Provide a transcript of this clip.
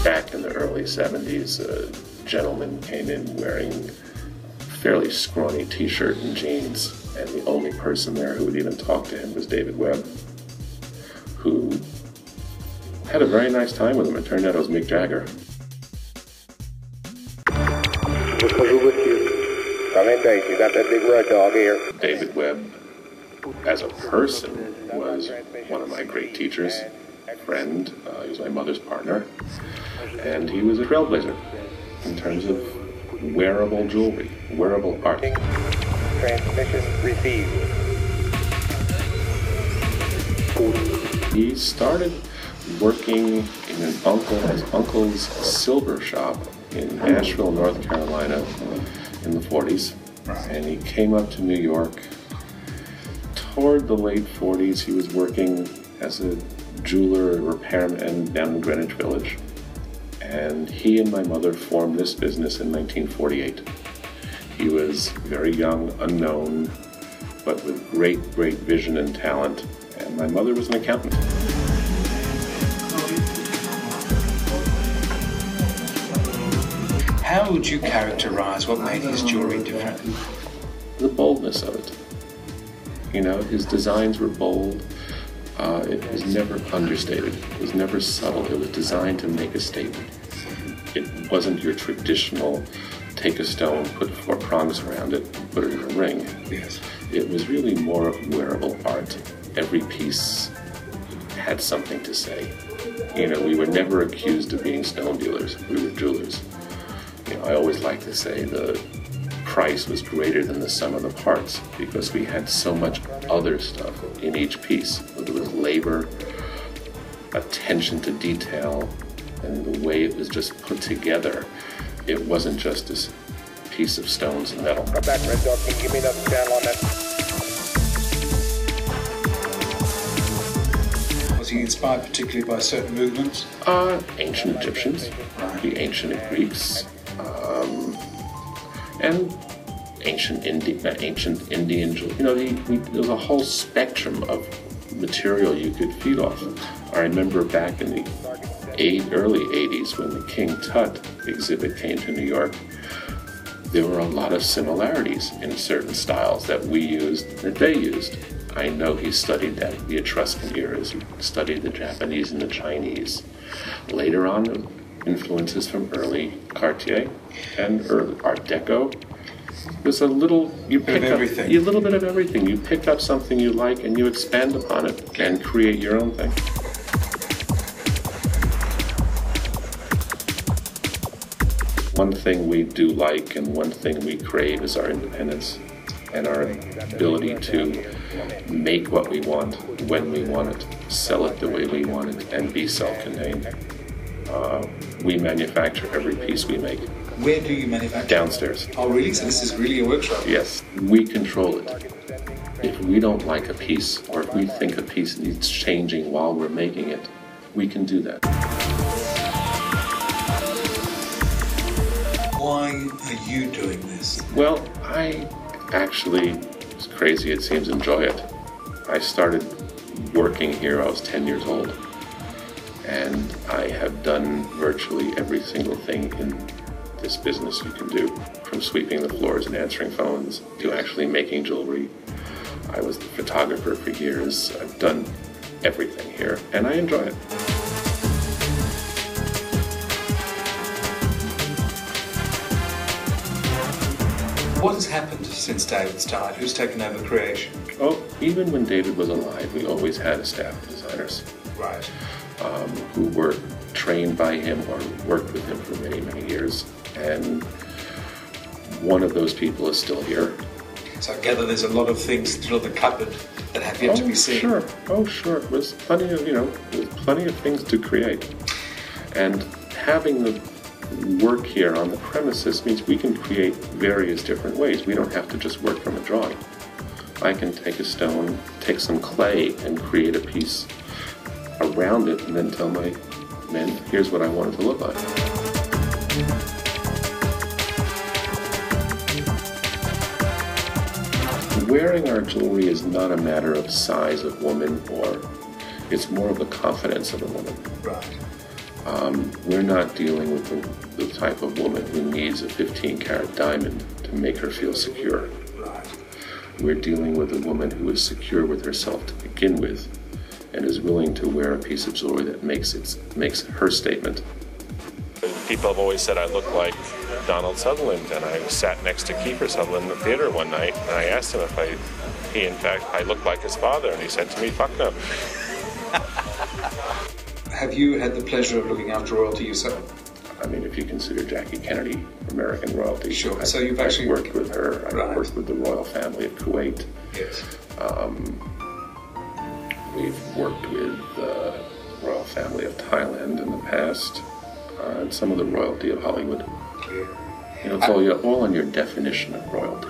Back in the early 70s, a gentleman came in wearing a fairly scrawny t-shirt and jeans, and the only person there who would even talk to him was David Webb, who had a very nice time with him. It turned out it was Mick Jagger. You got that big red dog here. David Webb, as a person, was one of my great teachers, friend. He was my mother's partner, and he was a trailblazer in terms of wearable jewelry, wearable art. Transmission received. He started working in his uncle's silver shop in Asheville, North Carolina in the 40s, and he came up to New York. Toward the late 40s, he was working as a jeweler repairman down in Greenwich Village, and he and my mother formed this business in 1948. He was very young, unknown, but with great vision and talent, and my mother was an accountant. How would you characterize what made his jewelry different? The boldness of it. You know, his designs were bold. It was never understated. It was never subtle. It was designed to make a statement. It wasn't your traditional take a stone, put 4 prongs around it, and put it in a ring. Yes. It was really more of wearable art. Every piece had something to say. You know, we were never accused of being stone dealers. We were jewelers. You know, I always like to say the price was greater than the sum of the parts because we had so much other stuff in each piece. There was labor, attention to detail, and the way it was just put together. It wasn't just this piece of stones and metal. Come back, Red Dog. Can you give me another channel on that? Was he inspired particularly by certain movements? Ancient Egyptians, the ancient Greeks, and ancient Indian. You know, there was a whole spectrum of material you could feed off. I remember back in the early 80s when the King Tut exhibit came to New York, there were a lot of similarities in certain styles that we used, that they used. I know he studied that, the Etruscan eras, he studied the Japanese and the Chinese. Later on, influences from early Cartier and early Art Deco. There's a little, you pick up everything. A little bit of everything. You pick up something you like and you expand upon it and create your own thing. One thing we do like and one thing we crave is our independence and our ability to make what we want, when we want it, sell it the way we want it, and be self-contained. We manufacture every piece we make. Where do you manufacture? Downstairs. Oh, really? So this is really a workshop? Yes, we control it. If we don't like a piece, or if we think a piece needs changing while we're making it, we can do that. Why are you doing this? Well, I actually, as crazy it seems, enjoy it. I started working here, I was 10 years old. And I have done virtually every single thing in this business you can do, from sweeping the floors and answering phones to actually making jewelry. I was the photographer for years. I've done everything here, and I enjoy it. What has happened since David's died? Who's taken over creation? Oh, even when David was alive, we always had a staff of designers. Right. Who were trained by him or worked with him for many years. And one of those people is still here. So I gather there's a lot of things still in the cupboard that have yet to be seen. Sure. Oh, sure. There's plenty of things to create. And having the work here on the premises means we can create various different ways. We don't have to just work from a drawing. I can take a stone, take some clay, and create a piece around it, and then tell my men, here's what I want it to look like. Wearing our jewelry is not a matter of size of woman, or it's more of the confidence of a woman. Right. We're not dealing with the type of woman who needs a 15-carat diamond to make her feel secure. Right. We're dealing with a woman who is secure with herself to begin with and is willing to wear a piece of jewelry that makes her statement. People have always said I look like Donald Sutherland, and I sat next to Kiefer Sutherland in the theater one night, and I asked him if I looked like his father, and he said to me, "Fuck no." Have you had the pleasure of looking after royalty yourself? I mean, if you consider Jackie Kennedy American royalty, Sure. So you've actually worked with her. I've Right. worked with the royal family of Kuwait. Yes. We've worked with the royal family of Thailand in the past, and some of the royalty of Hollywood. Yeah. You know, it's all on your definition of royalty.